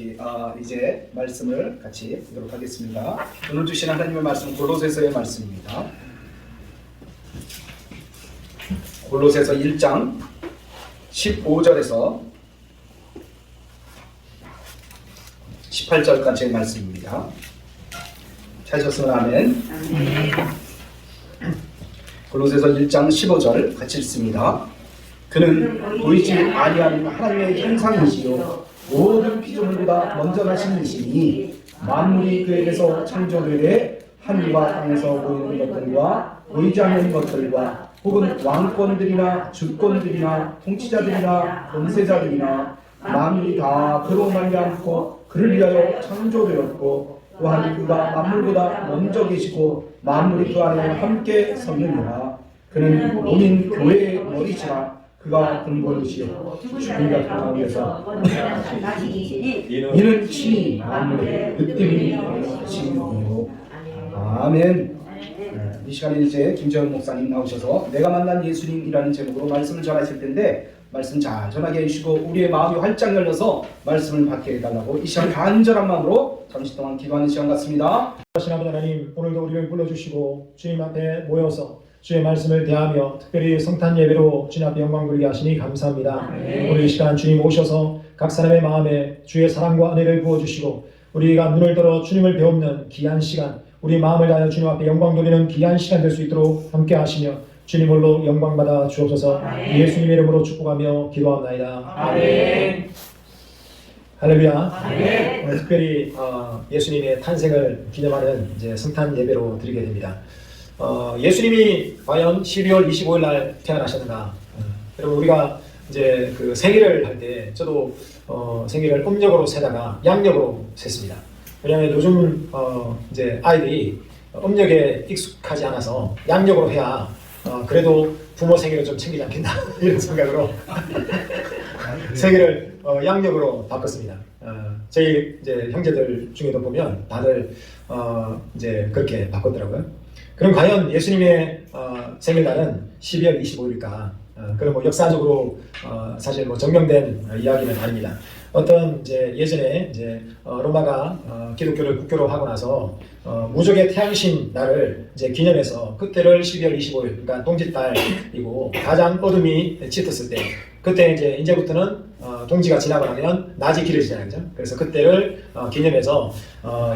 여기 이제 말씀을 같이 보도록 하겠습니다. 오늘 주신 하나님의 말씀 골로새서의 말씀입니다. 골로새서 1장 15절에서 18절까지의 말씀입니다. 찾으셨으면 아멘. 골로새서 1장 15절 같이 읽습니다. 그는 보이지 아니하는 하나님의 형상이시요 모든 피조물보다 먼저 나신 이시니 만물이 그에게서 창조되되 하늘과 땅에서 보이는 것들과 보이지 않는 것들과 혹은 왕권들이나 주권들이나 통치자들이나 권세자들이나 만물이 다 그로 말미암고 그를 위하여 창조되었고 또한 그가 만물보다 먼저 계시고 만물이 그 안에 함께 섰느니라. 그는 몸인 교회의 머리시라. 그가 근본이시요 죽은 자들 가운데서 이는 친히 만물의 으뜸이 되시니요. 아멘. 이 시간에 이제 김재원 목사님 나오셔서 내가 만난 예수님이라는 제목으로 말씀을 전하실 텐데 말씀 잘 전하게 해주시고 우리의 마음이 활짝 열려서 말씀을 받게 해달라고 이 시간 간절한 마음으로 잠시 동안 기도하는 시간 같습니다. 하나님 아버지 하나님, 오늘도 우리를 불러주시고 주님 앞에 모여서 주의 말씀을 대하며 특별히 성탄 예배로 주님 앞에 영광 돌리게 하시니 감사합니다. 오늘 이 시간 주님 오셔서 각 사람의 마음에 주의 사랑과 은혜를 부어주시고 우리가 눈을 들어 주님을 배우는 귀한 시간, 우리 마음을 다하여 주님 앞에 영광 돌리는 귀한 시간 될 수 있도록 함께 하시며 주님 홀로 영광 받아 주옵소서. 예수님의 이름으로 축복하며 기도합나이다. 아멘. 할렐루야. 아멘. 오늘 특별히 예수님의 탄생을 기념하는 이제 성탄 예배로 드리게 됩니다. 예수님이 과연 12월 25일 날 태어나셨는가? 여러분 우리가 이제 그 생일을 할 때 저도 생일을 음력으로 세다가 양력으로 셌습니다. 왜냐하면 요즘 이제 아이들이 음력에 익숙하지 않아서 양력으로 해야 그래도 부모 생일을 좀 챙기지 않겠나 이런 생각으로 생일을 양력으로 바꿨습니다. 저희 이제 형제들 중에도 보면 다들 이제 그렇게 바꿨더라고요. 그럼 과연 예수님의 생일날은 12월 25일일까? 그럼 뭐 역사적으로 사실 뭐 증명된 이야기는 아닙니다. 어떤 이제 예전에 이제 로마가 기독교를 국교로 하고 나서 무적의 태양신 날을 이제 기념해서 그때를 12월 25일, 그러니까 동짓달이고 가장 어둠이 짙었을 때, 그때 이제부터는 동지가 지나고 나면 낮이 길어지잖아요, 그죠? 그래서 그때를 기념해서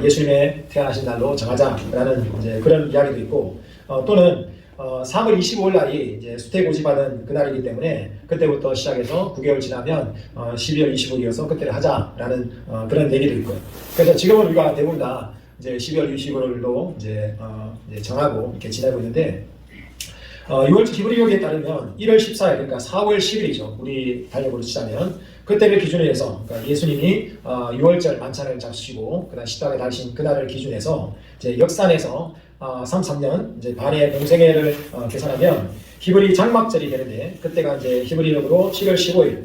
예수님의 태어나신 날로 정하자라는 이제 그런 이야기도 있고, 또는 3월 25일 날이 이제 수태고지받은 그날이기 때문에 그때부터 시작해서 9개월 지나면 12월 25일이어서 그때를 하자라는 그런 얘기도 있고요. 그래서 지금은 우리가 대부분 다 이제 12월 25일로 이제 정하고 이렇게 지내고 있는데 6월 히브리력에 따르면 1월 14일, 그러니까 4월 10일이죠. 우리 달력으로 치자면 그때를 기준으로 해서, 그러니까 예수님이 6월절 만찬을 잡수시고 그다음 십자가에 달리신 그날을 기준해서 이제 역산해서 33년 이제 반의 공생애를 계산하면 히브리 장막절이 되는데 그때가 이제 히브리력으로 7월 15일,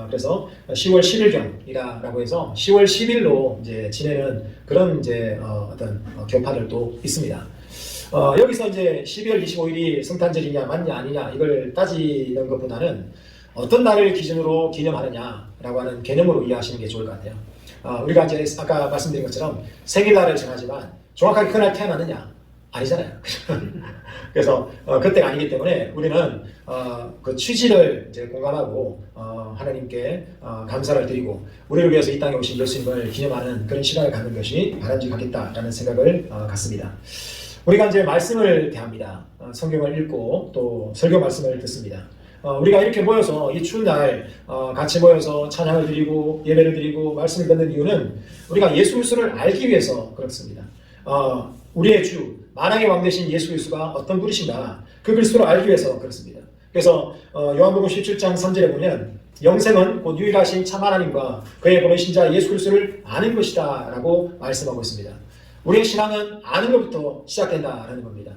그래서 10월 10일경이라고 해서 10월 10일로 이제 지내는 그런 이제 어떤 교파들도 있습니다. 여기서 이제 12월 25일이 성탄절이냐 맞냐 아니냐 이걸 따지는 것보다는 어떤 날을 기준으로 기념하느냐라고 하는 개념으로 이해하시는 게 좋을 것 같아요. 우리가 이제 아까 말씀드린 것처럼 생일날을 정하지만 정확하게 그날 태어났느냐? 아니잖아요. 그래서 그때가 아니기 때문에 우리는 그 취지를 이제 공감하고 하나님께 감사를 드리고 우리를 위해서 이 땅에 오신 예수님을 기념하는 그런 시간을 갖는 것이 바람직하겠다라는 생각을 갖습니다. 우리가 이제 말씀을 대합니다. 성경을 읽고 또 설교 말씀을 듣습니다. 우리가 이렇게 모여서 이 추운 날 같이 모여서 찬양을 드리고 예배를 드리고 말씀을 듣는 이유는 우리가 예수 그리스도를 알기 위해서 그렇습니다. 우리의 주 만왕의 왕 되신 예수 그리스도가 어떤 분이신가 그 그리스도를 알기 위해서 그렇습니다. 그래서 요한복음 17장 3절에 보면 영생은 곧 유일하신 참 하나님과 그의 보내신 자 예수 그리스도를 아는 것이다 라고 말씀하고 있습니다. 우리의 신앙은 아는 것부터 시작된다라는 겁니다.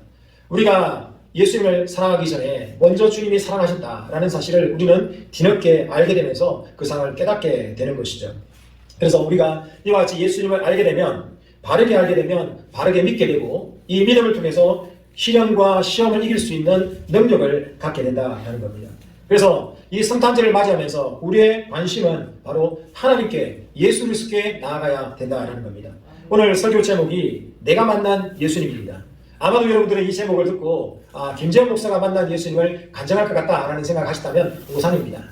우리가 예수님을 사랑하기 전에 먼저 주님이 사랑하셨다라는 사실을 우리는 뒤늦게 알게 되면서 그 사랑을 깨닫게 되는 것이죠. 그래서 우리가 이와 같이 예수님을 알게 되면 바르게 알게 되면 바르게 믿게 되고 이 믿음을 통해서 시련과 시험을 이길 수 있는 능력을 갖게 된다는 겁니다. 그래서 이 성탄절을 맞이하면서 우리의 관심은 바로 하나님께 예수 그리스도께 나아가야 된다는 겁니다. 오늘 설교 제목이 내가 만난 예수님입니다. 아마도 여러분들은 이 제목을 듣고 김재현 목사가 만난 예수님을 간증할 것 같다라는 생각을 하셨다면 오산입니다.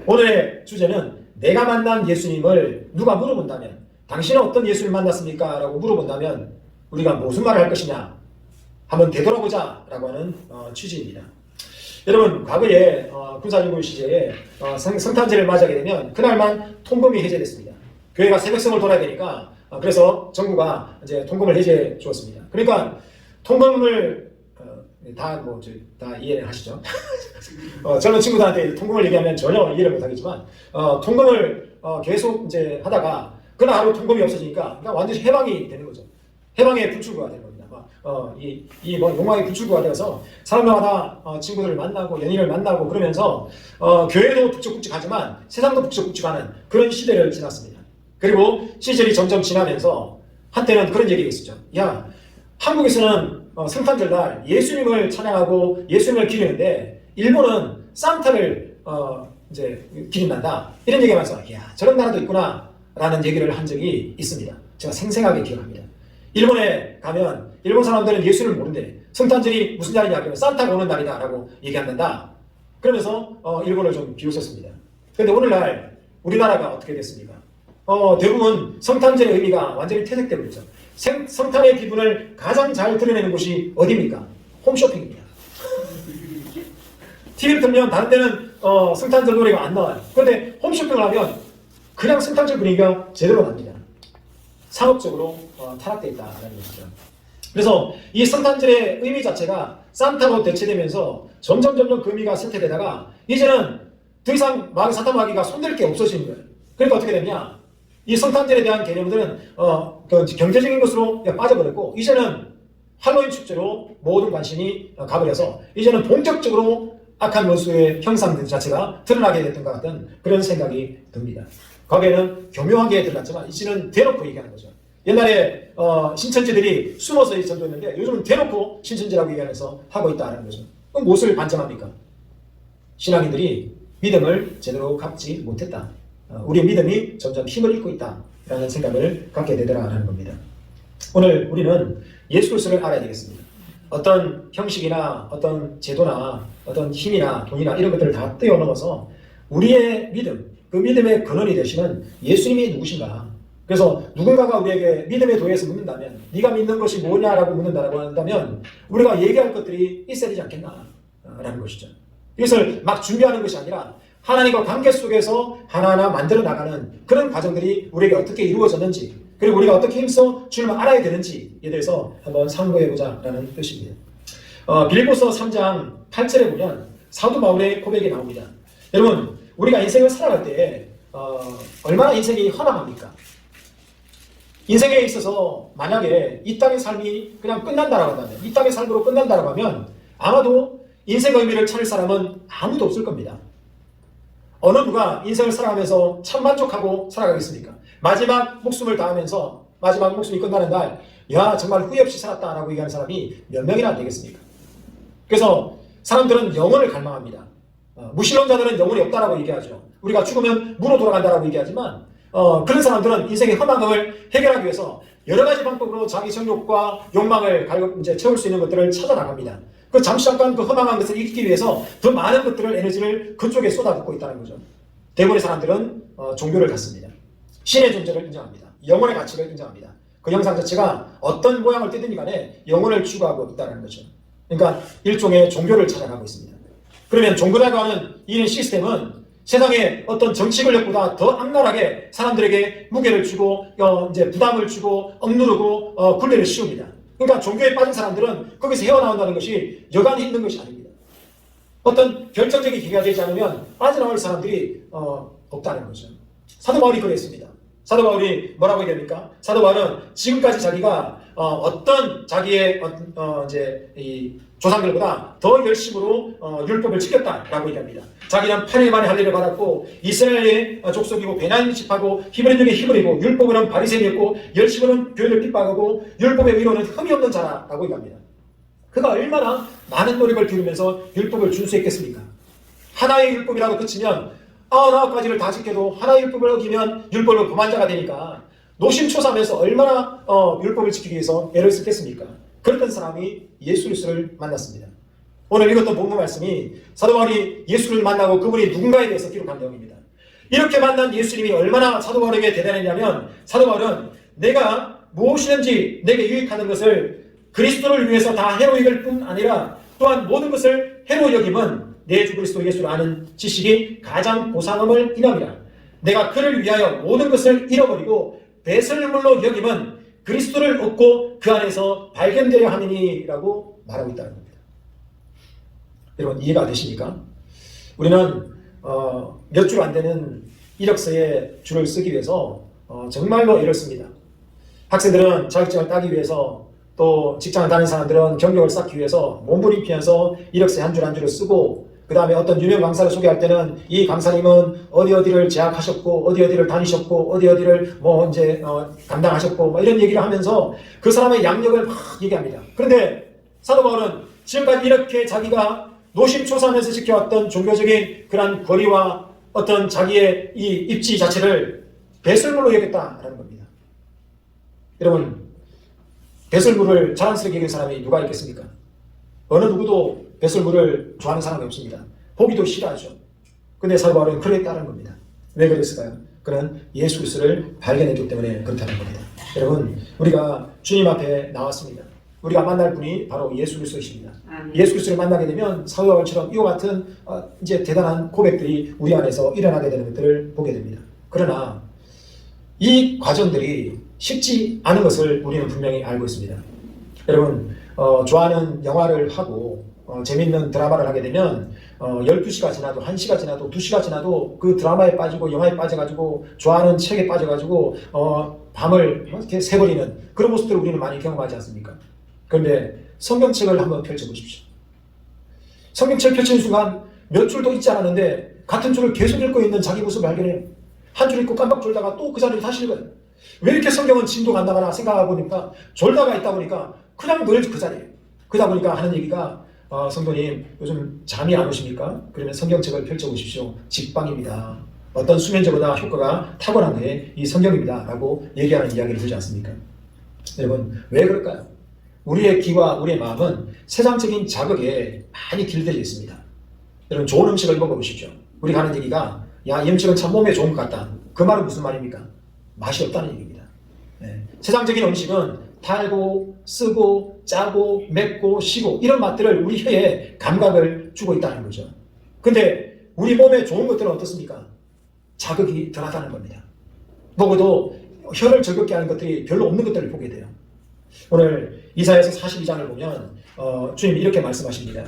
오늘의 주제는 내가 만난 예수님을 누가 물어본다면 당신은 어떤 예수를 만났습니까? 라고 물어본다면 우리가 무슨 말을 할 것이냐 한번 되돌아보자 라고 하는 취지입니다. 여러분 과거에 군사정부 시제에 성탄절을 맞이하게 되면 그날만 통금이 해제됐습니다. 교회가 새벽성을 돌아야 되니까 그래서 정부가 이제 통금을 해제해 주었습니다. 그러니까 통금을 다 이해를 하시죠? 젊은 친구들한테 통금을 얘기하면 전혀 이해를 못하겠지만 통금을 계속 이제 하다가 그날 하루 통금이 없어지니까 그냥 완전히 해방이 되는 거죠. 해방의 불출구가 되는 겁니다. 용왕의 불출구가 되어서 사람마다 친구들을 만나고 연인을 만나고 그러면서 교회도 북적북적하지만 세상도 북적북적하는 그런 시대를 지났습니다. 그리고 시절이 점점 지나면서 한때는 그런 얘기가 있었죠. 야, 한국에서는 성탄절 날 예수님을 찬양하고 예수님을 기리는데 일본은 산타를 이제 기린단다. 이런 얘기가 나서 야, 저런 나라도 있구나 라는 얘기를 한 적이 있습니다. 제가 생생하게 기억합니다. 일본에 가면 일본 사람들은 예수를 모른대. 성탄절이 무슨 날이냐 그러면 산타가 오는 날이다 라고 얘기한다. 그러면서 일본을 좀 비웃었습니다. 그런데 오늘날 우리나라가 어떻게 됐습니까? 대부분 성탄절의 의미가 완전히 퇴색되고 있죠. 성탄의 기분을 가장 잘 드러내는 곳이 어디입니까? 홈쇼핑입니다. TV를 틀면 다른 데는 성탄절 노래가 안 나와요. 그런데 홈쇼핑을 하면 그냥 성탄절 분위기가 제대로 납니다. 상업적으로 타락되어 있다는 것이죠. 그래서 이 성탄절의 의미 자체가 산타로 대체되면서 점점 그 의미가 쇠퇴되다가 이제는 더 이상 산타 마귀가 손댈 게 없어지는 거예요. 그러니까 어떻게 되냐? 이 성탄절에 대한 개념들은 경제적인 것으로 빠져버렸고 이제는 할로윈 축제로 모든 관심이 가버려서 이제는 본격적으로 악한 원수의 형상들 자체가 드러나게 됐던 것 같은 그런 생각이 듭니다. 과거에는 교묘하게 드러났지만 이제는 대놓고 얘기하는 거죠. 옛날에 신천지들이 숨어서 전도했는데 요즘은 대놓고 신천지라고 얘기하면서 하고 있다는 거죠. 그럼 무엇을 반증합니까? 신앙인들이 믿음을 제대로 갖지 못했다. 우리의 믿음이 점점 힘을 잃고 있다라는 생각을 갖게 되더라라는 겁니다. 오늘 우리는 예수 그리스도를 알아야 되겠습니다. 어떤 형식이나 어떤 제도나 어떤 힘이나 돈이나 이런 것들을 다 뛰어넘어서 우리의 믿음, 그 믿음의 근원이 되시는 예수님이 누구신가? 그래서 누군가가 우리에게 믿음의 도에서 묻는다면 네가 믿는 것이 뭐냐라고 묻는다라고 한다면 우리가 얘기할 것들이 있어야 되지 않겠나라는 것이죠. 이것을 막 준비하는 것이 아니라 하나님과 관계 속에서 하나하나 만들어 나가는 그런 과정들이 우리에게 어떻게 이루어졌는지 그리고 우리가 어떻게 힘써 주님을 알아야 되는지에 대해서 한번 상고해보자라는 뜻입니다. 빌립보서 3장 8절에 보면 사도 바울의 고백이 나옵니다. 여러분 우리가 인생을 살아갈 때 얼마나 인생이 허망합니까? 인생에 있어서 만약에 이 땅의 삶이 그냥 끝난다라고 한다면 이 땅의 삶으로 끝난다라고 하면 아마도 인생의 의미를 찾을 사람은 아무도 없을 겁니다. 어느 누가 인생을 살아가면서 참 만족하고 살아가겠습니까? 마지막 목숨을 다하면서 마지막 목숨이 끝나는 날 야 정말 후회 없이 살았다라고 얘기하는 사람이 몇 명이나 되겠습니까? 그래서 사람들은 영혼을 갈망합니다. 무신론자들은 영혼이 없다라고 얘기하죠. 우리가 죽으면 무로 돌아간다라고 얘기하지만 그런 사람들은 인생의 허망을 해결하기 위해서 여러 가지 방법으로 자기 정욕과 욕망을 채울 수 있는 것들을 찾아 나갑니다. 그 잠시 잠깐 그 허망한 것을 잊기 위해서 더 많은 것들을 에너지를 그쪽에 쏟아붓고 있다는 거죠. 대부분의 사람들은 종교를 갖습니다. 신의 존재를 인정합니다. 영혼의 가치를 인정합니다. 그 형상 자체가 어떤 모양을 띠든지 간에 영혼을 추구하고 있다는 거죠. 그러니까 일종의 종교를 찾아가고 있습니다. 그러면 종교라고 하는 이 시스템은 세상의 어떤 정치 권력보다 더 악랄하게 사람들에게 무게를 주고 이제 부담을 주고 억누르고 굴레를 씌웁니다. 그러니까 종교에 빠진 사람들은 거기서 헤어나온다는 것이 여간이 힘든 것이 아닙니다. 어떤 결정적인 계기가 되지 않으면 빠져나올 사람들이 없다는 거죠. 사도 바울이 그랬습니다. 사도 바울이 뭐라고 얘기합니까? 사도 바울은 지금까지 자기가 어떤 자기의 이제 이 조상들보다 더 열심으로 율법을 지켰다라고 얘기합니다. 자기는 8일 만에 할례를 받았고 이스라엘의 족속이고 베냐민 집하고 히브리족의 히브리고 율법으로는 바리새인이었고 열심으로는 교회를 핍박하고 율법의 위로는 흠이 없는 자라고 얘기합니다. 그가 얼마나 많은 노력을 기울이면서 율법을 준수했겠습니까? 하나의 율법이라고 그치면 99가지를 다 지켜도 하나의 율법을 어기면 율법을 범한 자가 되니까 노심초사하면서 얼마나 율법을 지키기 위해서 애를 쓰겠습니까? 그랬던 사람이 예수 그리스도를 만났습니다. 오늘 읽었던 본문 말씀이 사도 바울이 예수를 만나고 그분이 누군가에 대해서 기록한 내용입니다. 이렇게 만난 예수님이 얼마나 사도 바울에게 대단했냐면 사도 바울은 내가 무엇이든지 내게 유익하는 것을 그리스도를 위해서 다 해로 여길 뿐 아니라 또한 모든 것을 해로 여김은 내 주 그리스도 예수를 아는 지식이 가장 보상함을 인함이라. 내가 그를 위하여 모든 것을 잃어버리고 배설물로 여김은 그리스도를 얻고 그 안에서 발견되려 함이니라고 말하고 있다는 겁니다. 여러분 이해가 되십니까? 우리는 몇 줄 안 되는 이력서에 줄을 쓰기 위해서 정말로 애를 씁니다. 학생들은 자격증을 따기 위해서 또 직장을 다니는 사람들은 경력을 쌓기 위해서 몸부림피면서 이력서에 한 줄 한 줄을 쓰고 그 다음에 어떤 유명 강사를 소개할 때는 이 강사님은 어디를 재학하셨고 어디를 다니셨고 어디를 담당하셨고 이런 얘기를 하면서 그 사람의 양력을 막 얘기합니다. 그런데 사도 바울은 지금까지 이렇게 자기가 노심초사하면서 지켜왔던 종교적인 그런 거리와 어떤 자기의 이 입지 자체를 배설물로 여겼다라는 겁니다. 여러분 배설물을 자랑스럽게 여긴 사람이 누가 있겠습니까? 어느 누구도 배설물을 좋아하는 사람이 없습니다. 보기도 싫어하죠. 근데 사도 바울은 그랬다는 겁니다. 왜 그랬을까요? 그는 예수 그리스도를 발견했기 때문에 그렇다는 겁니다. 여러분 우리가 주님 앞에 나왔습니다. 우리가 만날 분이 바로 예수 그리스도이십니다. 예수 그리스도를 만나게 되면 사도 바울처럼 이와 같은 이제 대단한 고백들이 우리 안에서 일어나게 되는 것들을 보게 됩니다. 그러나 이 과정들이 쉽지 않은 것을 우리는 분명히 알고 있습니다. 여러분 좋아하는 영화를 하고 재밌는 드라마를 하게 되면 12시가 지나도 1시가 지나도 2시가 지나도 그 드라마에 빠지고 영화에 빠져가지고 좋아하는 책에 빠져가지고 밤을 이렇게 새버리는 그런 모습들을 우리는 많이 경험하지 않습니까? 그런데 성경책을 한번 펼쳐보십시오. 성경책 펼치는 순간 몇 줄도 읽지 않았는데 같은 줄을 계속 읽고 있는 자기 모습을 발견해요. 한 줄 읽고 깜빡 졸다가 또 그 자리를 다시 읽어요. 왜 이렇게 성경은 진도가 안 나가나 생각하고 보니까 졸다가 있다 보니까 그냥 늘 그 자리에요. 그러다 보니까 하는 얘기가 성도님 요즘 잠이 안 오십니까? 그러면 성경책을 펼쳐보십시오. 직방입니다. 어떤 수면제보다 효과가 탁월한 게 이 성경입니다. 라고 얘기하는 이야기를 들지 않습니까? 여러분 왜 그럴까요? 우리의 귀와 우리의 마음은 세상적인 자극에 많이 길들여 있습니다. 여러분 좋은 음식을 먹어보십시오. 우리가 하는 얘기가 야, 이 음식은 참 몸에 좋은 것 같다. 그 말은 무슨 말입니까? 맛이 없다는 얘기입니다. 세상적인 음식은 달고 쓰고 짜고 맵고 시고 이런 맛들을 우리 혀에 감각을 주고 있다는 거죠. 근데 우리 몸에 좋은 것들은 어떻습니까? 자극이 덜하다는 겁니다. 먹어도 혀를 즐겁게 하는 것들이 별로 없는 것들을 보게 돼요. 오늘 이사야서 42장을 보면 주님이 이렇게 말씀하십니다.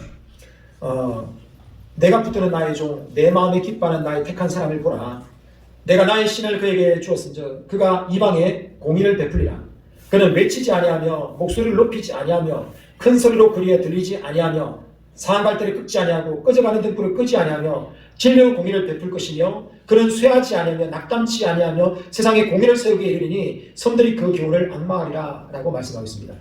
내가 붙드는 나의 종, 내 마음에 기뻐하는 나의 택한 사람을 보라. 내가 나의 신을 그에게 주었은즉 그가 이방에 공의를 베풀리라. 그는 외치지 아니하며 목소리를 높이지 아니하며 큰 소리로 그리에 들리지 아니하며 상갈대를 끄지 아니하고 꺼져가는 등불을 끄지 아니하며 진리의 공의를 베풀 것이며 그는 쇠하지 아니하며 낙담치 아니하며 세상에 공의를 세우게 이르리니 섬들이 그 교훈을 악마하리라 라고 말씀하고 있습니다.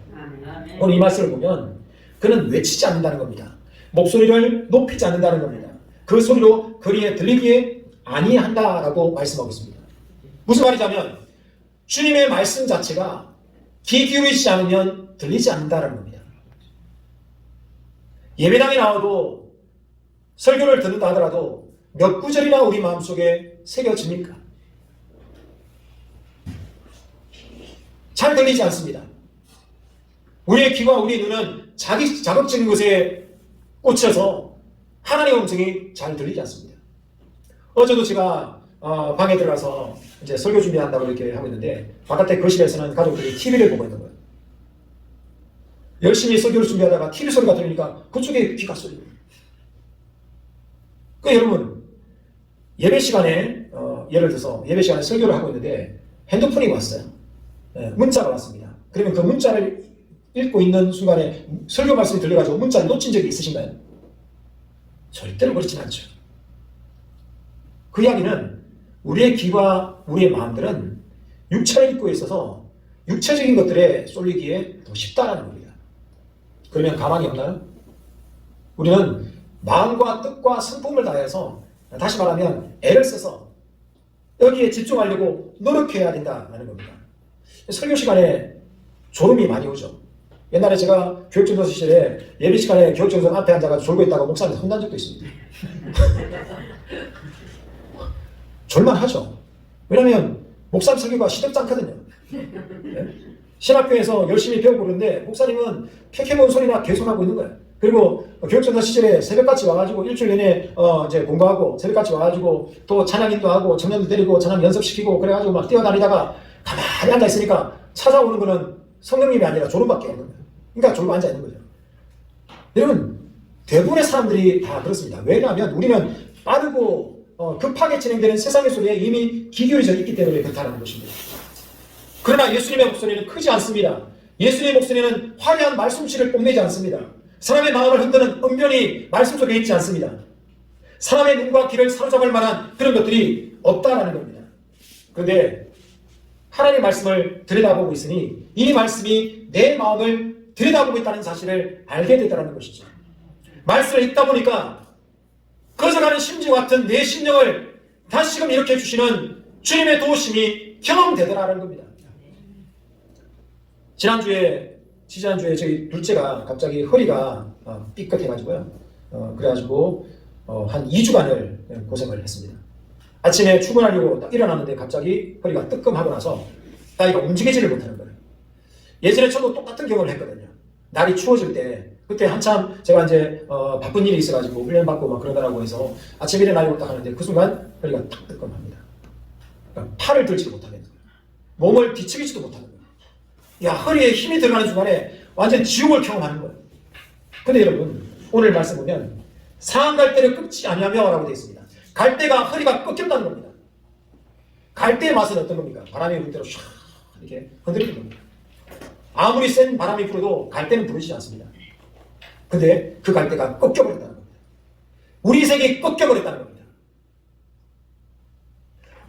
오늘 이 말씀을 보면 그는 외치지 않는다는 겁니다. 목소리를 높이지 않는다는 겁니다. 그 소리로 그리에 들리기에 아니한다라고 말씀하고 있습니다. 무슨 말이냐면 주님의 말씀 자체가 귀 기울이지 않으면 들리지 않는다는 겁니다. 예배당에 나와도 설교를 듣는다 하더라도 몇 구절이나 우리 마음속에 새겨집니까? 잘 들리지 않습니다. 우리의 귀와 우리의 눈은 자기 자극적인 것에 꽂혀서 하나님의 음성이 잘 들리지 않습니다. 어제도 제가 방에 들어가서 이제 설교 준비한다고 이렇게 하고 있는데 바깥에 거실에서는 가족들이 TV를 보고 있는 거예요. 열심히 설교를 준비하다가 TV 소리가 들리니까 그쪽에 귀가 쏠려요. 여러분 예배 시간에 예를 들어서 예배 시간에 설교를 하고 있는데 핸드폰이 왔어요. 문자가 왔습니다. 그러면 그 문자를 읽고 있는 순간에 설교 말씀이 들려가지고 문자를 놓친 적이 있으신가요? 절대로 그렇진 않죠. 그 이야기는 우리의 귀와 우리의 마음들은 육체를 입고 있어서 육체적인 것들에 쏠리기에 더 쉽다라는 겁니다. 그러면 가망이 없나요? 우리는 마음과 뜻과 성품을 다해서, 다시 말하면 애를 써서 여기에 집중하려고 노력해야 된다는 겁니다. 설교 시간에 졸음이 많이 오죠. 옛날에 제가 교육전도사 시절에 예배 시간에 교육전도사 앞에 앉아가지고 졸고 있다가 목사님한테 혼난 적도 있습니다. 졸만하죠. 왜냐하면 목사님 설교가 시덥지 않거든요. 네? 신학교에서 열심히 배우고 그러는데 목사님은 폐캐몬 소리나 계속하고 있는 거예요. 그리고 교육전도사 시절에 새벽같이 와가지고 일주일 내내 이제 공부하고 새벽같이 와가지고 또 찬양인도 하고 청년도 데리고 찬양 연습시키고 그래가지고 막 뛰어다니다가 가만히 앉아있으니까 찾아오는 거는 성령님이 아니라 졸음밖에 없는 거예요. 그러니까 졸고 앉아있는 거죠. 여러분, 대부분의 사람들이 다 그렇습니다. 왜냐하면 우리는 빠르고 급하게 진행되는 세상의 소리에 이미 귀 기울여져 있기 때문에 그렇다는 것입니다. 그러나 예수님의 목소리는 크지 않습니다. 예수님의 목소리는 화려한 말씀씨를 뽐내지 않습니다. 사람의 마음을 흔드는 언변이 말씀 속에 있지 않습니다. 사람의 눈과 귀를 사로잡을 만한 그런 것들이 없다라는 겁니다. 그런데 하나님의 말씀을 들여다보고 있으니 이 말씀이 내 마음을 들여다보고 있다는 사실을 알게 되다는 것이죠. 말씀을 읽다 보니까 꺼져가는 심지와 같은 내 심령을 다시금 일으켜 주시는 주님의 도우심이 경험되더라는 겁니다. 지난주에 저희 둘째가 갑자기 허리가 삐끗해가지고요. 그래가지고 한 2주간을 고생을 했습니다. 아침에 출근하려고 딱 일어났는데 갑자기 허리가 뜨끔하고 나서 딸이가 움직이지를 못하는 거예요. 예전에 저도 똑같은 경험을 했거든요. 날이 추워질 때 그때 한참 제가 이제 바쁜 일이 있어가지고 훈련 받고 막 그러더라고 해서 아침에 일어나려고 딱 하는데 그 순간 허리가 탁 뜨끔합니다. 그러니까 팔을 들지도 못하겠는 거예요. 몸을 뒤척이지도 못하는 거예요. 야, 허리에 힘이 들어가는 순간에 완전 지옥을 경험하는 거예요. 근데 여러분, 오늘 말씀 보면 상한 갈대를 꺾지 아니하며 라고 되어 있습니다. 갈대가 허리가 꺾였다는 겁니다. 갈대의 맛은 어떤 겁니까? 바람이 불 대로 唰 이렇게 흔들리는 겁니다. 아무리 센 바람이 불어도 갈대는 부러지지 않습니다. 근데 그 갈대가 꺾여버렸다는 겁니다. 우리 생이 꺾여버렸다는 겁니다.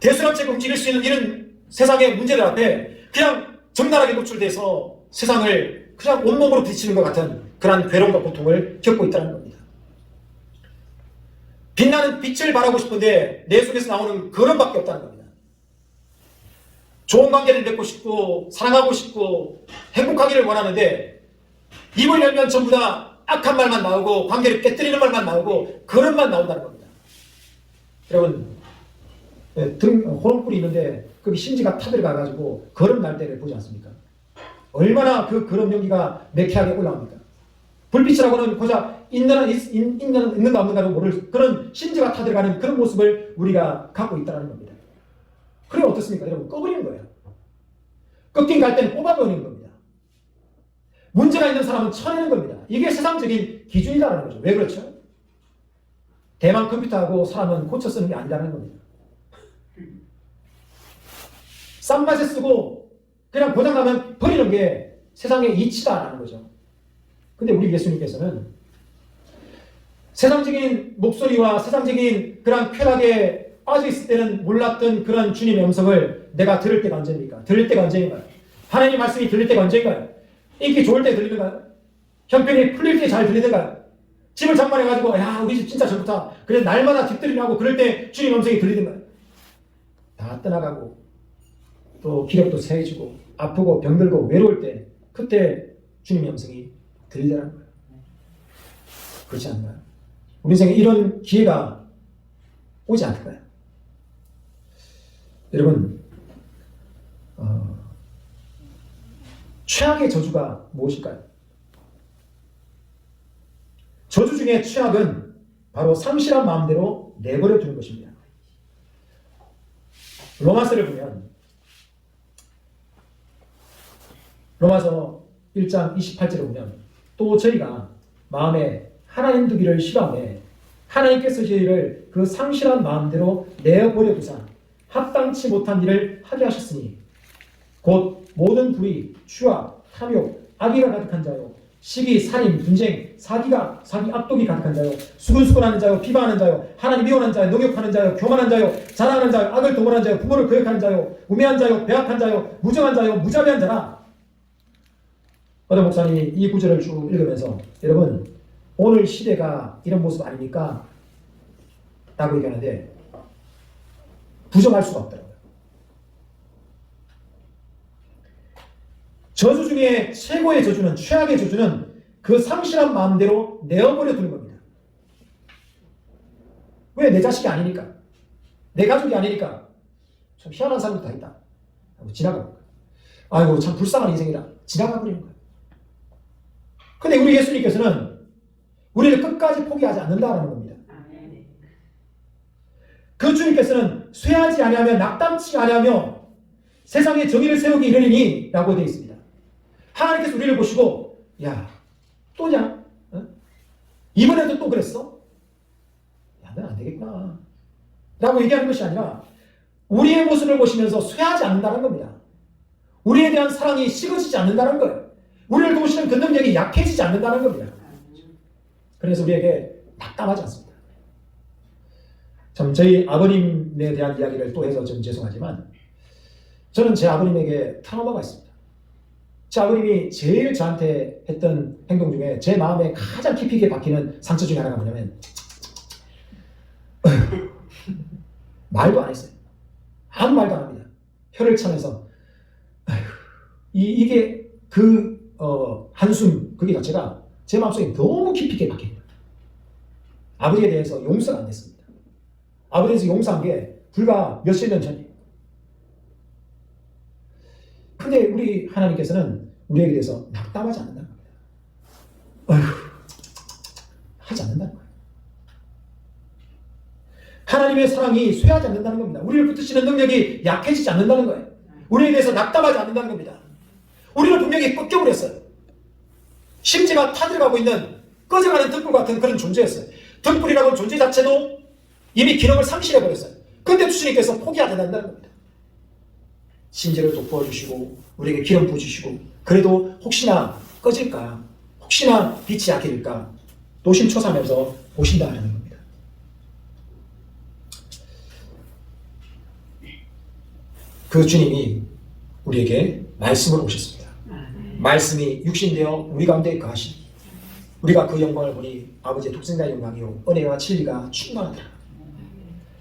대수롭게 움직일 수 있는 이런 세상의 문제들 앞에 그냥 적나라하게 노출돼서 세상을 그냥 온몸으로 부딪히는 것 같은 그러한 괴로움과 고통을 겪고 있다는 겁니다. 빛나는 빛을 바라고 싶은데 내 속에서 나오는 거름밖에 없다는 겁니다. 좋은 관계를 맺고 싶고 사랑하고 싶고 행복하기를 원하는데 입을 열면 전부 다 악한 말만 나오고 관계를 깨뜨리는 말만 나오고 거름만 나온다는 겁니다. 여러분, 등 호롱불이 있는데 거기 심지가 타들어가가지고 거름 날 때를 보지 않습니까? 얼마나 그 거름 연기가 매캐하게 올라옵니까? 불빛이라고는 고작 있는가 없는가는 모를 그런 심지가 타들어가는 그런 모습을 우리가 갖고 있다는 겁니다. 그러면 어떻습니까? 여러분, 꺼버리는 거예요. 꺾인 갈대는 뽑아버리는 겁니다. 문제가 있는 사람은 쳐내는 겁니다. 이게 세상적인 기준이라는 거죠. 왜 그렇죠? 대만 컴퓨터하고 사람은 고쳐 쓰는 게 아니라는 겁니다. 싼 맛에 쓰고 그냥 고장나면 버리는 게 세상의 이치다라는 거죠. 근데 우리 예수님께서는 세상적인 목소리와 세상적인 그런 쾌락에 빠져 있을 때는 몰랐던 그런 주님의 음성을 내가 들을 때가 언제입니까? 들을 때가 언제인가요? 하나님 말씀이 들릴 때가 언제인가요? 인기 좋을 때 들리는가요? 형편이 풀릴 때 잘 들리는가요? 집을 장만해가지고 야 우리 집 진짜 좋다. 그래 날마다 뒷들이하고 그럴 때 주님 음성이 들리는가요? 다 떠나가고 또 기력도 세해지고 아프고 병들고 외로울 때 그때 주님의 음성이 들리더라는 거예요. 그렇지 않나요? 우리 인생에 이런 기회가 오지 않을까요? 여러분, 최악의 저주가 무엇일까요? 저주 중에 최악은 바로 상실한 마음대로 내버려 두는 것입니다. 로마서를 보면 로마서 1장 28절을 보면 또 저희가 마음에 하나님 두기를 싫어하며 하나님께서 저희를 그 상실한 마음대로 내어버려 두사 합당치 못한 일을 하게 하셨으니 곧 모든 불의, 추악, 탐욕, 악의가 가득한 자요 시기, 살인, 분쟁, 사기, 악독이 가득한 자요 수근수근하는 자요 비방하는 자요 하나님 미워하는 자요 농욕하는 자요 교만한 자요 자랑하는 자요 악을 동원하는 자요 부모를 거역하는 자요 우매한 자요 배악한 자요 무정한 자요 무자비한 자라. 어떤 목사님이 이 구절을 쭉 읽으면서 여러분 오늘 시대가 이런 모습 아닙니까? 라고 얘기하는데 부정할 수가 없더라고요. 저주 중에 최고의 저주는, 최악의 저주는 그 상실한 마음대로 내어버려 두는 겁니다. 왜? 내 자식이 아니니까. 내 가족이 아니니까. 참 희한한 사람도 다 있다. 하고 지나가는 거예요. 아이고 참 불쌍한 인생이다. 지나가버리는 거예요. 근데 우리 예수님께서는 우리를 끝까지 포기하지 않는다는 겁니다. 그 주님께서는 쇠하지 아니하며 낙담치 아니하며 세상에 정의를 세우기 이르리니 라고 되어 있습니다. 하나님께서 우리를 보시고 야 또냐? 어? 이번에도 또 그랬어? 야 넌 안 되겠구나 라고 얘기하는 것이 아니라 우리의 모습을 보시면서 쇠하지 않는다는 겁니다. 우리에 대한 사랑이 식어지지 않는다는 거예요. 우리를 도우시는 그 능력이 약해지지 않는다는 겁니다. 그래서 우리에게 낙담하지 않습니다. 참 저희 아버님에 대한 이야기를 또 해서 좀 죄송하지만 저는 제 아버님에게 트라우마가 있습니다. 제 아버님이 제일 저한테 했던 행동 중에 제 마음에 가장 깊이 있게 박히는 상처 중에 하나가 뭐냐면 말도 안 했어요. 아무 말도 안 합니다. 혀를 차면서 이게 그 한숨 그게 자체가 제 마음속에 너무 깊이 있게 박힙니다. 아버지에 대해서 용서가 안 됐습니다. 아버지에 대해서 용서한 게 불과 몇십 년 전이에요. 근데 우리 하나님께서는 우리에게 대해서 낙담하지 않는다는 겁니다. 어휴, 하지 않는다는 거예요. 하나님의 사랑이 쇠하지 않는다는 겁니다. 우리를 붙드시는 능력이 약해지지 않는다는 거예요. 우리에 대해서 낙담하지 않는다는 겁니다. 우리를 분명히 꺾여버렸어요. 심지가 타들어가고 있는 꺼져가는 등불 같은 그런 존재였어요. 등불이라고 하는 존재 자체도 이미 기능을 상실해버렸어요. 근데 주님께서 포기하지 않는다는 겁니다. 심지를 돋구어주시고 우리에게 기름 부어주시고 그래도 혹시나 꺼질까 혹시나 빛이 약해질까 노심초사하면서 보신다는 겁니다. 그 주님이 우리에게 말씀을 오셨습니다. 말씀이 육신되어 우리 가운데 거하시니 우리가 그 영광을 보니 아버지의 독생자의 영광이요 은혜와 진리가 충만하더라.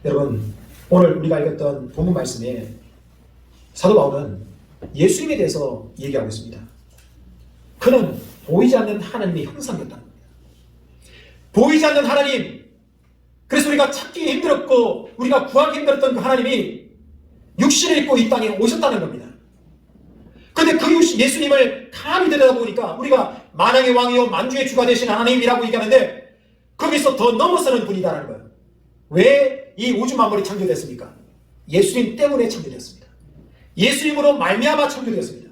여러분 오늘 우리가 읽었던 본문 말씀에 사도 바울은 예수님에 대해서 얘기하고 있습니다. 그는 보이지 않는 하나님의 형상이었다는 겁니다. 보이지 않는 하나님, 그래서 우리가 찾기 힘들었고 우리가 구하기 힘들었던 그 하나님이 육신을 입고 이 땅에 오셨다는 겁니다. 그런데 그 예수님을 가만히 들여다보니까 우리가 만왕의 왕이요 만주의 주가 되신 하나님이라고 얘기하는데 거기서 더 넘어서는 분이다라는 거예요. 왜 이 우주 만물이 창조됐습니까? 예수님 때문에 창조되었습니다. 예수님으로 말미암아 창조되었습니다.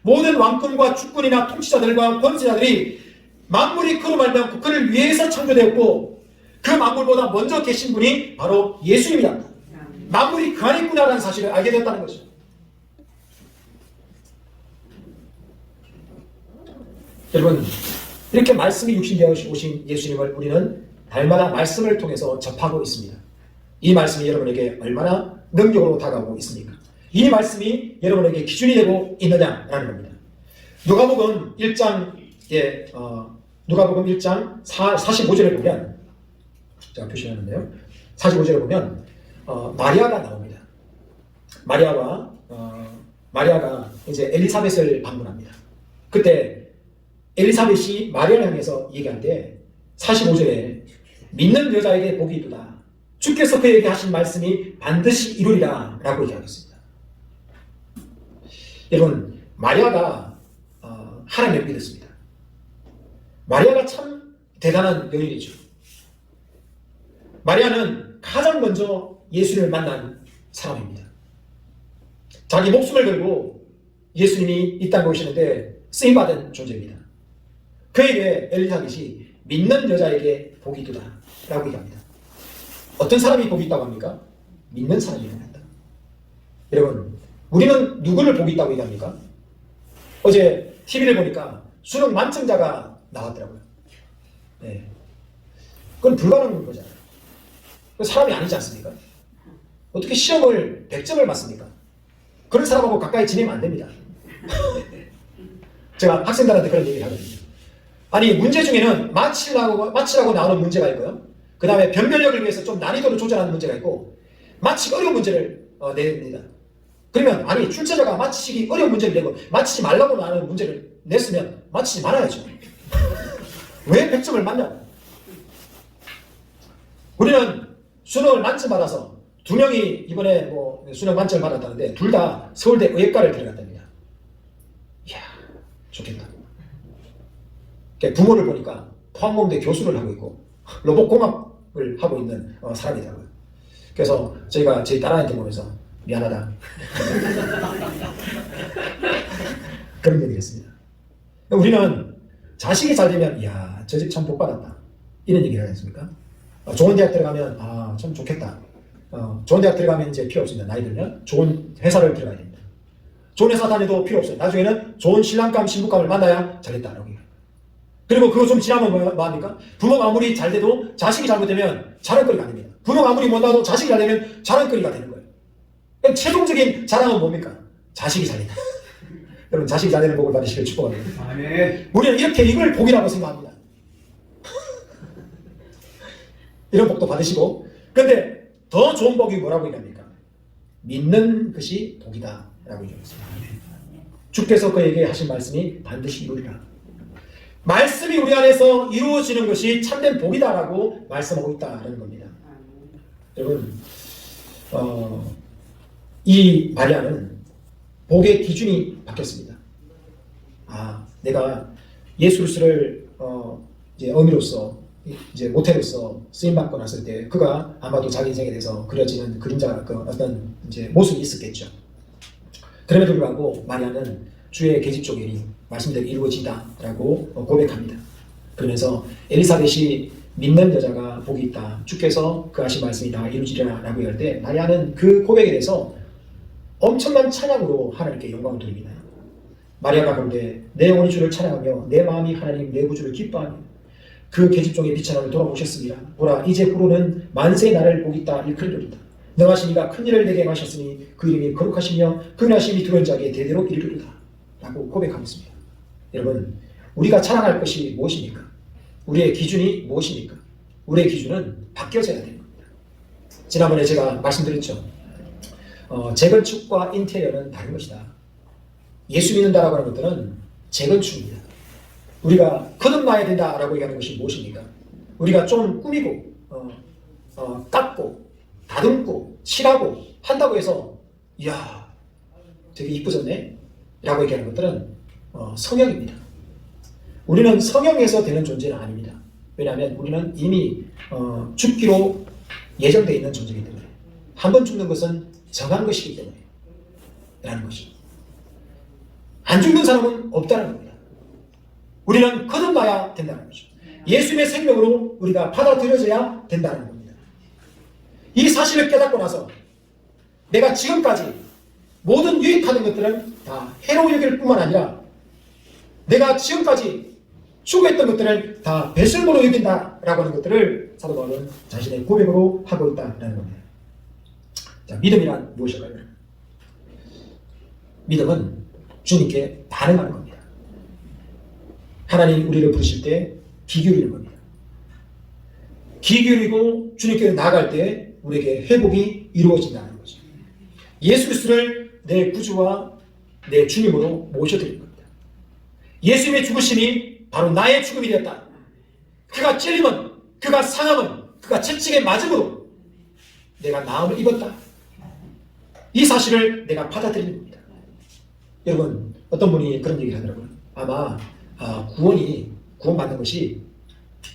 모든 왕권과 주권이나 통치자들과 권세자들이 만물이 그로 말미암고 그를 위해서 창조되었고 그 만물보다 먼저 계신 분이 바로 예수님이다. 만물이 그 안에 있구나라는 사실을 알게 됐다는 것이죠. 여러분 이렇게 말씀이 육신되어 오신 예수님을 우리는 날마다 말씀을 통해서 접하고 있습니다. 이 말씀이 여러분에게 얼마나 능력으로 다가오고 있습니까? 이 말씀이 여러분에게 기준이 되고 있느냐라는 겁니다. 누가복음 1장 45절을 보면 제가 표시하는데요. 45절을 보면 마리아가 나옵니다. 마리아가 이제 엘리사벳을 방문합니다. 그때 엘리사벳이 마리아를 향해서 얘기하는데 45절에 믿는 여자에게 복이 있도다. 주께서 그에게 하신 말씀이 반드시 이루리라 라고 얘기하겠습니다. 여러분 마리아가 하나님을 믿었습니다. 마리아가 참 대단한 여인이죠. 마리아는 가장 먼저 예수님을 만난 사람입니다. 자기 목숨을 걸고 예수님이 이 땅에 오시는데 쓰임받은 존재입니다. 그에게 엘리사벳이 믿는 여자에게 복이 있도다 라고 얘기합니다. 어떤 사람이 복이 있다고 합니까? 믿는 사람이 합니다. 여러분 우리는 누구를 복이 있다고 얘기합니까? 어제 TV를 보니까 수능 만점자가 나왔더라고요. 네. 그건 불가능한 거잖아요. 사람이 아니지 않습니까? 어떻게 시험을 100점을 맞습니까? 그런 사람하고 가까이 지내면 안 됩니다. 제가 학생들한테 그런 얘기를 하거든요. 아니 문제 중에는 마치라고 나오는 문제가 있고요. 그 다음에 변별력을 위해서 좀 난이도를 조절하는 문제가 있고 마치기 어려운 문제를 냅니다. 그러면 아니 출제자가 마치기 어려운 문제를 내고 마치지 말라고 나오는 문제를 냈으면 마치지 말아야죠. 왜 100점을 맞냐고. 우리는 수능을 만점 받아서 2명이 이번에 뭐 수능 만점을 받았다는데 둘 다 서울대 의예과를 들어갔답니다. 이야 좋겠다. 부모를 보니까 포항공대 교수를 하고 있고 로봇공학을 하고 있는 사람이더라고요. 그래서 저희가 저희 딸아이한테 보면서 미안하다 그런 얘기를 했습니다. 우리는 자식이 잘 되면 이야 저 집 참 복받았다 이런 얘기를 하지 않습니까? 좋은 대학 들어가면 아 참 좋겠다. 좋은 대학 들어가면 이제 필요 없습니다. 나이 들면 좋은 회사를 들어가야 됩니다. 좋은 회사 다녀도 필요 없어요. 나중에는 좋은 신랑감 신부감을 만나야 잘했다라고 해요. 그리고 그거 좀 지나면 뭐합니까? 부모가 아무리 잘 돼도 자식이 잘못되면 자랑거리가 안 됩니다. 부모가 아무리 못나도 자식이 잘 되면 자랑거리가 되는 거예요. 그럼 최종적인 자랑은 뭡니까? 자식이 잘 된다. 여러분 자식이 잘 되는 복을 받으시길 축복합니다. 아멘. 우리는 이렇게 이걸 복이라고 생각합니다. 이런 복도 받으시고 그런데 더 좋은 복이 뭐라고 얘기합니까? 믿는 것이 복이다 라고 얘기했습니다. 주께서 그에게 하신 말씀이 반드시 이루리라. 말씀이 우리 안에서 이루어지는 것이 참된 복이다 라고 말씀하고 있다는 겁니다. 여러분 이 마리아는 복의 기준이 바뀌었습니다. 아 내가 예수 그리스도를 이제 어미로서 이제 모태로서 쓰임받고 났을 때 그가 아마도 자기 인생에 대해서 그려지는 그림자 어떤 이제 모습이 있었겠죠. 그럼에도 불구하고 마리아는 주의 계집종이 말씀대로 이루어진다라고 고백합니다. 그러면서 엘리사벳이 믿는 여자가 복이 있다. 주께서 그 하신 말씀이 다 이루어지리라 라고 할 때 마리아는 그 고백에 대해서 엄청난 찬양으로 하나님께 영광을 돌립니다. 마리아가 그런데 내 영혼이 주를 찬양하며 내 마음이 하나님 내 구주를 기뻐하며 그 계집종의 빛의 나를 돌아오셨습니다. 보라 이제 후로는 만세의 날을 보겠다 일컬으리로다. 능하신 이가 큰 일을 내게 행하셨으니 그 이름이 거룩하시며 그 나심이 두려운 자에게 대대로 이르리로다 라고 고백하고 있습니다. 여러분 우리가 찬양할 것이 무엇입니까? 우리의 기준이 무엇입니까? 우리의 기준은 바뀌어져야 되는 겁니다. 지난번에 제가 말씀드렸죠. 재건축과 인테리어는 다른 것이다. 예수 믿는다라고 하는 것들은 재건축입니다. 우리가 거듭나야 된다라고 얘기하는 것이 무엇입니까? 우리가 좀 꾸미고 깎고 다듬고 칠하고 한다고 해서 이야 되게 이쁘졌네 라고 얘기하는 것들은 성형입니다. 우리는 성형에서 되는 존재는 아닙니다. 왜냐하면 우리는 이미 죽기로 예정되어 있는 존재이기 때문에 한 번 죽는 것은 정한 것이기 때문에 라는 것이 안 죽는 사람은 없다는 겁니다. 우리는 거듭나야 된다는 거죠. 예수님의 생명으로 우리가 받아들여져야 된다는 겁니다. 이 사실을 깨닫고 나서 내가 지금까지 모든 유익하는 것들은 다 해로 여길 뿐만 아니라 내가 지금까지 추구했던 것들을 다 배설물로 여긴다라고 하는 것들을 사도 바울은 자신의 고백으로 하고 있다는 겁니다. 자, 믿음이란 무엇일까요? 믿음은 주님께 반응하는 겁니다. 하나님 우리를 부르실 때 귀 기울이는 겁니다. 귀 기울이고 주님께 나아갈 때 우리에게 회복이 이루어진다는 거죠. 예수 그리스도를 내 구주와 내 주님으로 모셔드리는 겁니다. 예수님의 죽으심이 바로 나의 죽음이 되었다. 그가 찔림은, 그가 상함은, 그가 채찍에 맞음으로 내가 나음을 입었다. 이 사실을 내가 받아들이는 겁니다. 여러분 어떤 분이 그런 얘기를 하더라고요. 아마 구원받는 것이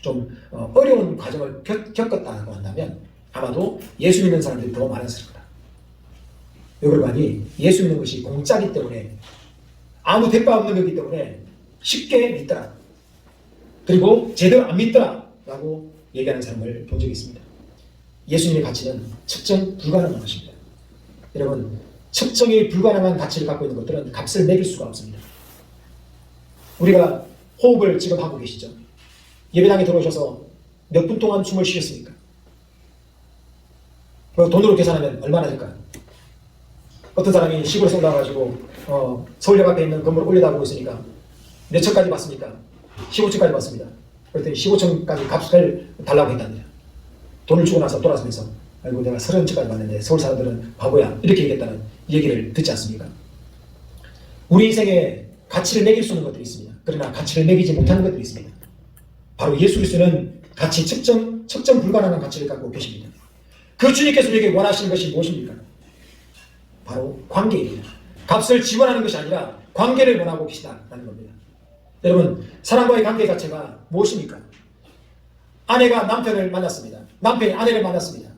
좀 어려운 과정을 겪었다고 한다면 아마도 예수 믿는 사람들이 더 많았을 거다. 왜 그러고 하니 예수 믿는 것이 공짜기 때문에 아무 대가 없는 거기 때문에 쉽게 믿더라. 그리고 제대로 안 믿더라 라고 얘기하는 사람을 본 적이 있습니다. 예수님의 가치는 측정 불가능한 것입니다. 여러분 측정이 불가능한 가치를 갖고 있는 것들은 값을 매길 수가 없습니다. 우리가 호흡을 지금 하고 계시죠. 예배당에 들어오셔서 몇 분 동안 숨을 쉬셨습니까? 돈으로 계산하면 얼마나 될까요? 어떤 사람이 시골에서 올라와가지고 서울역 앞에 있는 건물을 올려다보고 있으니까 몇 층까지 봤습니까? 15층까지 왔습니다. 그랬더니 15층까지 값을 달라고 했답니다. 돈을 주고 나서 돌아서면서 아이고 내가 30층까지 왔는데 서울 사람들은 바보야 이렇게 얘기했다는 얘기를 듣지 않습니까? 우리 인생에 가치를 매길 수 있는 것들이 있습니다. 그러나 가치를 매기지 못하는 것들이 있습니다. 바로 예수 그리스도는 가치 측정 불가능한 가치를 갖고 계십니다. 그 주님께서 우리에게 원하시는 것이 무엇입니까? 바로 관계입니다. 값을 지원하는 것이 아니라 관계를 원하고 계시다는 겁니다. 여러분, 사랑과의 관계 자체가 무엇입니까? 아내가 남편을 만났습니다. 남편이 아내를 만났습니다.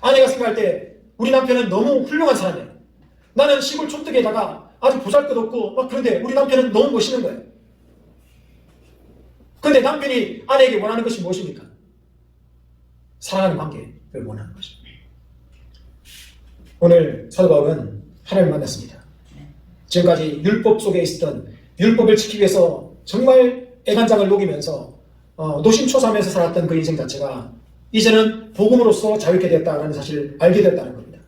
아내가 생각할 때 우리 남편은 너무 훌륭한 사람이에요. 나는 시골 촌뜨기에다가 아주 보잘것없고 그런데 우리 남편은 너무 멋있는 거예요. 그런데 남편이 아내에게 원하는 것이 무엇입니까? 사랑하는 관계를 원하는 것입니다. 오늘 사도 바울은 하나님을 만났습니다. 지금까지 율법 속에 있었던 율법을 지키기 위해서 정말 애간장을 녹이면서 노심초사하면서 살았던 그 인생 자체가 이제는 복음으로써 자유케 되었다는 사실을 알게 됐다는 겁니다.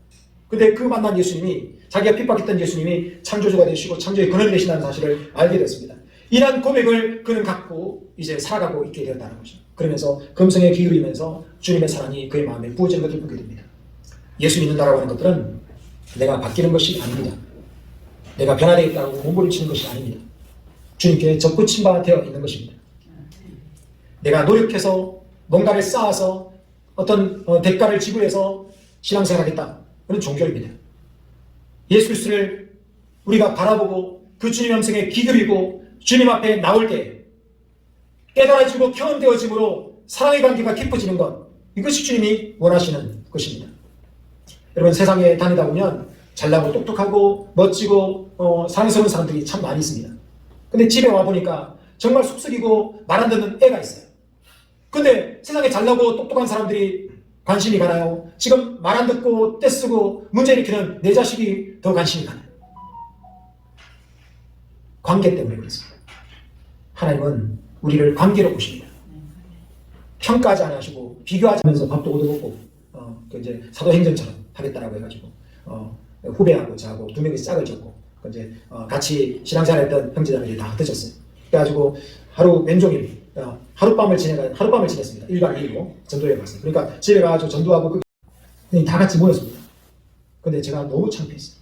근데 그 만난 예수님이 자기가 핍박했던 예수님이 창조주가 되시고 창조의 근원이 되신다는 사실을 알게 됐습니다. 이러한 고백을 그는 갖고 이제 살아가고 있게 되었다는 거죠. 그러면서 금성에 기울이면서 주님의 사랑이 그의 마음에 부어지는 것을 보게 됩니다. 예수 믿는다라고 하는 것들은 내가 바뀌는 것이 아닙니다. 내가 변화되겠다고 몸부림치는 것이 아닙니다. 주님께 접붙임 바 되어 있는 것입니다. 내가 노력해서 뭔가를 쌓아서 어떤 대가를 지불해서 신앙생활하겠다. 그런 종교입니다. 예수 그리스도를 우리가 바라보고 그 주님 음성에 기울이고 주님 앞에 나올 때 깨달아지고 경험되어짐으로 사랑의 관계가 깊어지는 것, 이것이 주님이 원하시는 것입니다. 여러분, 세상에 다니다 보면 잘나고 똑똑하고 멋지고 사랑스러운 사람들이 참 많이 있습니다. 근데 집에 와보니까 정말 속썩이고 말 안 듣는 애가 있어요. 근데 세상에 잘나고 똑똑한 사람들이 관심이 가나요? 지금 말 안 듣고 떼쓰고 문제 일으키는 내 자식이 더 관심이 가나요? 관계 때문에 그렇습니다. 하나님은 우리를 관계로 보십니다. 평가하지 않으시고 비교하지 않으면서 밥도 얻어먹고 이제 사도행전처럼 하겠다라고 해가지고 후배하고 저하고 두 명이 짝을 졌고 이제 같이 신앙생활했던 형제자매들이 다 흩어졌어요. 그래가지고 하루 왼종일 하룻밤을 지냈습니다. 1박 2일로 전도에 갔어요. 그러니까 집에 가가지고 전도하고 다 같이 모였습니다. 근데 제가 너무 창피했어요.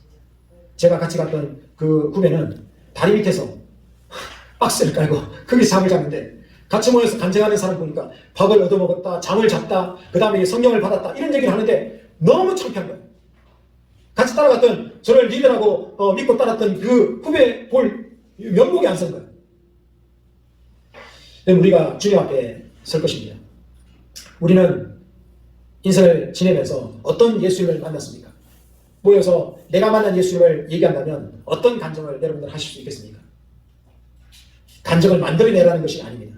제가 같이 갔던 그 후배는 다리 밑에서 박스를 깔고 거기서 잠을 잤는데 같이 모여서 간증하는 사람 보니까 밥을 얻어먹었다, 잠을 잤다, 그 다음에 성령을 받았다 이런 얘기를 하는데 너무 창피한 거예요. 같이 따라갔던 저를 리더라고 믿고 따랐던 그 후배 볼 면목이 안 선 거예요. 우리가 주님 앞에 설 것입니다. 우리는 인생을 지내면서 어떤 예수님을 만났습니까? 모여서 내가 만난 예수님을 얘기한다면 어떤 간증을 여러분들 하실 수 있겠습니까? 간증을 만들어내라는 것이 아닙니다.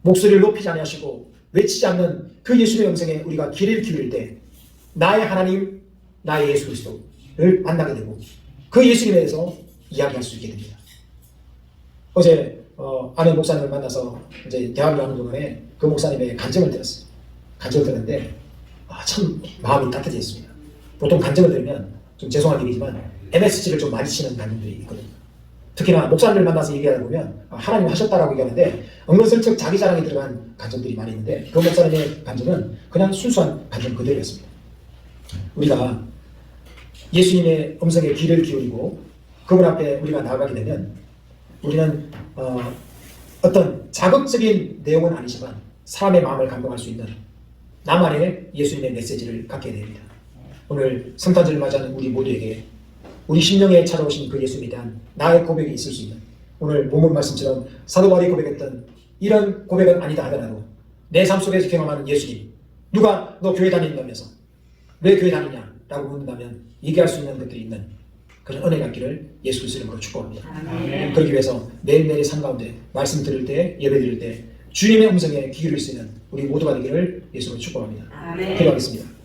목소리를 높이지 않으시고 외치지 않는 그 예수님의 음성에 우리가 귀를 기울일 때 나의 하나님, 나의 예수 그리스도를 만나게 되고 그 예수님에 대해서 이야기할 수 있게 됩니다. 어제 아는 목사님을 만나서 이제 대화를 하는 동안에 그 목사님의 간증을 들었어요. 간증을 들었는데 참 마음이 따뜻해졌습니다. 보통 간증을 들으면 좀 죄송한 얘기지만 MSG를 좀 많이 치는 간증들이 있거든요. 특히나 목사님을 만나서 얘기하다 보면 하나님 하셨다라고 얘기하는데 은근슬쩍 자기 자랑이 들어간 간증들이 많이 있는데 그 목사님의 간증은 그냥 순수한 간증 그대로였습니다. 우리가 예수님의 음성에 귀를 기울이고 그분 앞에 우리가 나아가게 되면 우리는 어떤 자극적인 내용은 아니지만 사람의 마음을 감동할 수 있는 나만의 예수님의 메시지를 갖게 됩니다. 오늘 성탄절을 맞이하는 우리 모두에게 우리 심령에 찾아오신 그 예수님에 대한 나의 고백이 있을 수 있는 오늘 본문 말씀처럼 사도 바울이 고백했던 이런 고백은 아니다 하더라도 내 삶 속에서 경험하는 예수님, 누가 너 교회 다닌다면서 왜 교회 다니냐 라고 묻는다면 얘기할 수 있는 것들이 있는 그런 은혜가 있기를 예수 그리스도 이름으로 축복합니다. 아멘. 그러기 위해서 매일매일의 삶 가운데 말씀 들을 때, 예배 드릴 때 주님의 음성에 귀 기울일 수 있는 우리 모두가 되기를 예수로 축복합니다. 기도하겠습니다.